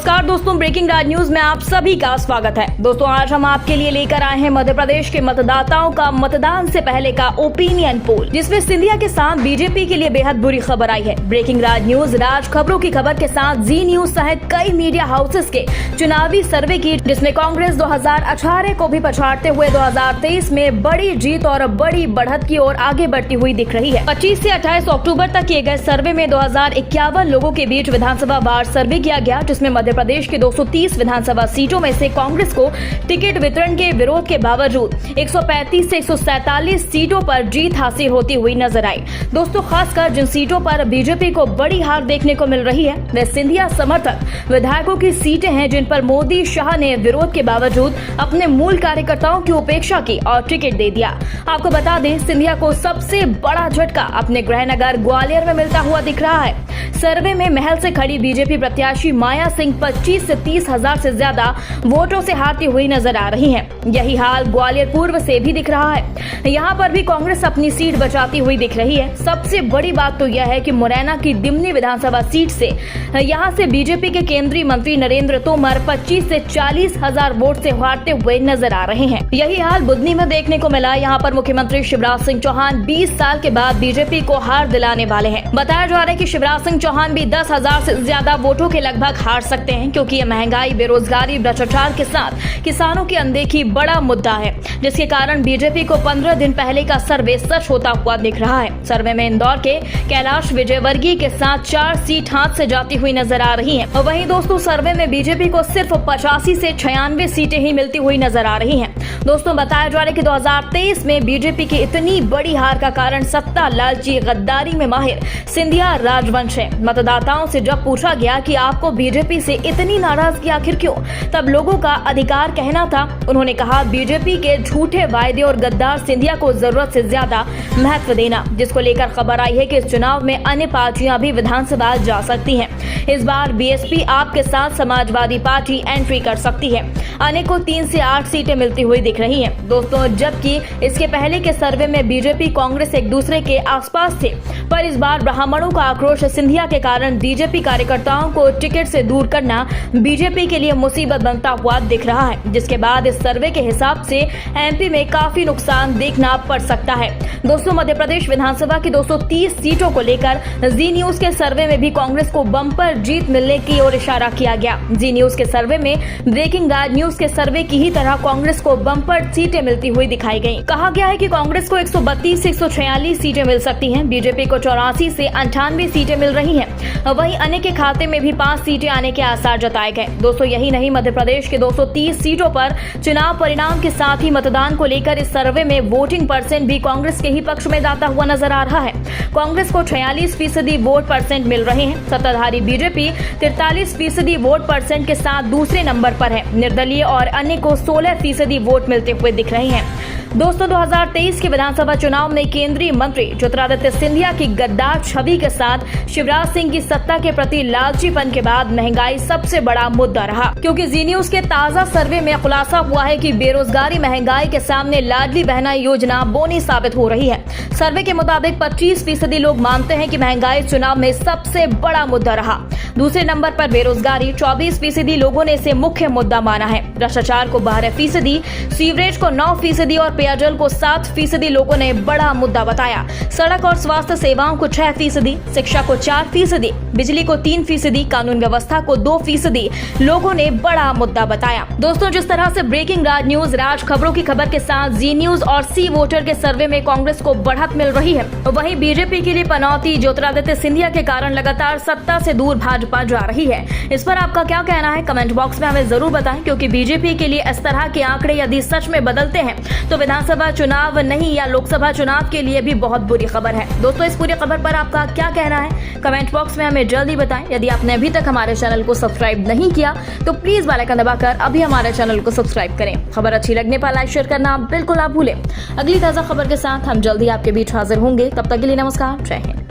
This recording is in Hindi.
नमस्कार दोस्तों, ब्रेकिंग राज न्यूज में आप सभी का स्वागत है। दोस्तों, आज हम आपके लिए लेकर आए हैं मध्य प्रदेश के मतदाताओं का मतदान से पहले का ओपिनियन पोल, जिसमें सिंधिया के साथ बीजेपी के लिए बेहद बुरी खबर आई है। ब्रेकिंग राज न्यूज राज खबरों की खबर के साथ जी न्यूज सहित कई मीडिया हाउसेस के चुनावी सर्वे की, जिसमें कांग्रेस 2018 को भी पछाड़ते हुए 2023 में बड़ी जीत और बड़ी बढ़त की ओर आगे बढ़ती हुई दिख रही है। 25 से 28 अक्टूबर तक किए गए सर्वे में 2051 लोगों के बीच विधानसभा वार सर्वे किया गया, जिसमें मध्य प्रदेश के 230 विधानसभा सीटों में से कांग्रेस को टिकट वितरण के विरोध के बावजूद 135 से 147 सीटों पर जीत हासिल होती हुई नजर आई। दोस्तों, खासकर जिन सीटों पर बीजेपी को बड़ी हार देखने को मिल रही है, वे सिंधिया समर्थक विधायकों की सीटें हैं, जिन पर मोदी शाह ने विरोध के बावजूद अपने मूल कार्यकर्ताओं की उपेक्षा की और टिकट दे दिया। आपको बता दें, सिंधिया को सबसे बड़ा झटका अपने गृहनगर ग्वालियर में मिलता हुआ दिख रहा है। सर्वे में महल से खड़ी बीजेपी प्रत्याशी माया सिंह 25 से 30 हजार से ज्यादा वोटों से हारती हुई नजर आ रही हैं। यही हाल ग्वालियर पूर्व से भी दिख रहा है। यहाँ पर भी कांग्रेस अपनी सीट बचाती हुई दिख रही है। सबसे बड़ी बात तो यह है कि मुरैना की दिमनी विधानसभा सीट से यहाँ से बीजेपी के केंद्रीय मंत्री नरेंद्र तोमर 25 से 40 हजार वोट से हारते हुए नजर आ रहे हैं। यही हाल बुधनी में देखने को मिला। यहाँ पर मुख्यमंत्री शिवराज सिंह चौहान 20 साल के बाद बीजेपी को हार दिलाने वाले हैं। बताया जा रहा है कि शिवराज सिंह चौहान भी 10,000 से ज्यादा वोटों के लगभग हार सकते हैं, क्योंकि ये महंगाई, बेरोजगारी, भ्रष्टाचार के साथ किसानों की अनदेखी बड़ा मुद्दा है, जिसके कारण बीजेपी को 15 दिन पहले का सर्वे सच होता हुआ दिख रहा है। सर्वे में इंदौर के कैलाश विजयवर्गीय के साथ 4 सीट हाथ से जाती हुई नजर आ रही हैं। और वहीं दोस्तों, सर्वे में बीजेपी को सिर्फ 85 से 96 सीटें ही मिलती हुई नजर आ रही हैं। दोस्तों, बताया जा रहा है कि 2023 में बीजेपी की इतनी बड़ी हार का कारण सत्ता लालची, गद्दारी में माहिर सिंधिया राजवंश है। मतदाताओं से जब पूछा गया कि आपको बीजेपी से इतनी नाराजगी आखिर क्यों, तब लोगों का अधिकार कहना था। उन्होंने कहा, बीजेपी के झूठे वायदे और गद्दार सिंधिया को जरूरत से ज्यादा महत्व देना, जिसको लेकर खबर आई है कि इस चुनाव में अन्य पार्टियां भी विधानसभा जा सकती हैं। इस बार बीएसपी आपके साथ समाजवादी पार्टी एंट्री कर सकती है। अन्य को 3 से 8 सीटें मिलती हुई दिख रही हैं। दोस्तों, जबकि इसके पहले के सर्वे में बीजेपी कांग्रेस एक दूसरे के आसपास थे, पर इस बार ब्राह्मणों का आक्रोश सिंधिया के कारण बीजेपी कार्यकर्ताओं को टिकट से दूर करना बीजेपी के लिए मुसीबत बनता हुआ दिख रहा है, जिसके बाद इस सर्वे के हिसाब से एमपी में काफी नुकसान देखना पड़ सकता है। दोस्तों, मध्य प्रदेश विधानसभा की 230 सीटों को लेकर जी न्यूज के सर्वे में भी कांग्रेस को बम्पर जीत मिलने की ओर इशारा किया गया। जी न्यूज के सर्वे में ब्रेकिंग राज न्यूज के सर्वे की ही तरह कांग्रेस को बम्पर सीटें मिलती हुई दिखाई गई। कहा गया है कि कांग्रेस को 132 से 146 सीटें मिल सकती हैं, बीजेपी को 84 से 98 सीटें मिल रही हैं। वहीं अन्य के खाते में भी 5 सीटें आने के आसार जताए गए। दोस्तों, यही नहीं, मध्य प्रदेश के 230 सीटों पर चुनाव परिणाम के साथ ही मतदान को लेकर इस सर्वे में वोटिंग परसेंट भी कांग्रेस के ही पक्ष में जाता हुआ नजर आ रहा है। कांग्रेस को 46% वोट परसेंट मिल रहे हैं। सत्ताधारी बीजेपी 43% वोट परसेंट के साथ दूसरे नंबर पर है। निर्दलीय और अन्य को 16% वोट मिलते हुए दिख रहे हैं। दोस्तों, 2023 के विधानसभा चुनाव में केंद्रीय मंत्री ज्योतिरादित्य सिंधिया की गद्दार छवि के साथ शिवराज सिंह की सत्ता के प्रति लालचीपन के बाद महंगाई सबसे बड़ा मुद्दा रहा, क्योंकि जी न्यूज के ताजा सर्वे में खुलासा हुआ है कि बेरोजगारी महंगाई के सामने लाडली बहना योजना बोनी साबित हो रही है। सर्वे के मुताबिक 25% लोग मानते हैं कि महंगाई चुनाव में सबसे बड़ा मुद्दा रहा। दूसरे नंबर पर बेरोजगारी 24% लोगों ने इसे मुख्य मुद्दा माना है। भ्रष्टाचार को 12%, सीवरेज को 9% और पेयजल को 7% लोगों ने बड़ा मुद्दा बताया। सड़क और स्वास्थ्य सेवाओं को 6%, शिक्षा को 4%, बिजली को 3%, कानून व्यवस्था को 2% लोगों ने बड़ा मुद्दा बताया। दोस्तों, जिस तरह से ब्रेकिंग राज न्यूज राज खबरों की खबर के साथ जी न्यूज और सी वोटर के सर्वे में कांग्रेस को बढ़त मिल रही है, वहीं बीजेपी के लिए पनौती ज्योतिरादित्य सिंधिया के कारण लगातार सत्ता से दूर भाजपा जा रही है। इस पर आपका क्या कहना है, कमेंट बॉक्स में हमें जरूर बताएं, क्योंकि बीजेपी के लिए इस तरह के आंकड़े यदि सच में बदलते हैं तो विधानसभा चुनाव नहीं या लोकसभा चुनाव के लिए भी बहुत बुरी खबर है। दोस्तों, इस पूरी खबर पर आपका क्या कहना है, कमेंट बॉक्स में हमें जल्दी बताएं। यदि आपने अभी तक हमारे चैनल को सब्सक्राइब नहीं किया तो प्लीज बेल आइकन दबाकर अभी हमारे चैनल को सब्सक्राइब करें। खबर अच्छी लगने पर लाइक शेयर करना बिल्कुल आप भूलें। अगली ताजा खबर के साथ हम जल्दी आपके बीच हाजिर होंगे। तब तक के लिए नमस्कार, जय हिंद।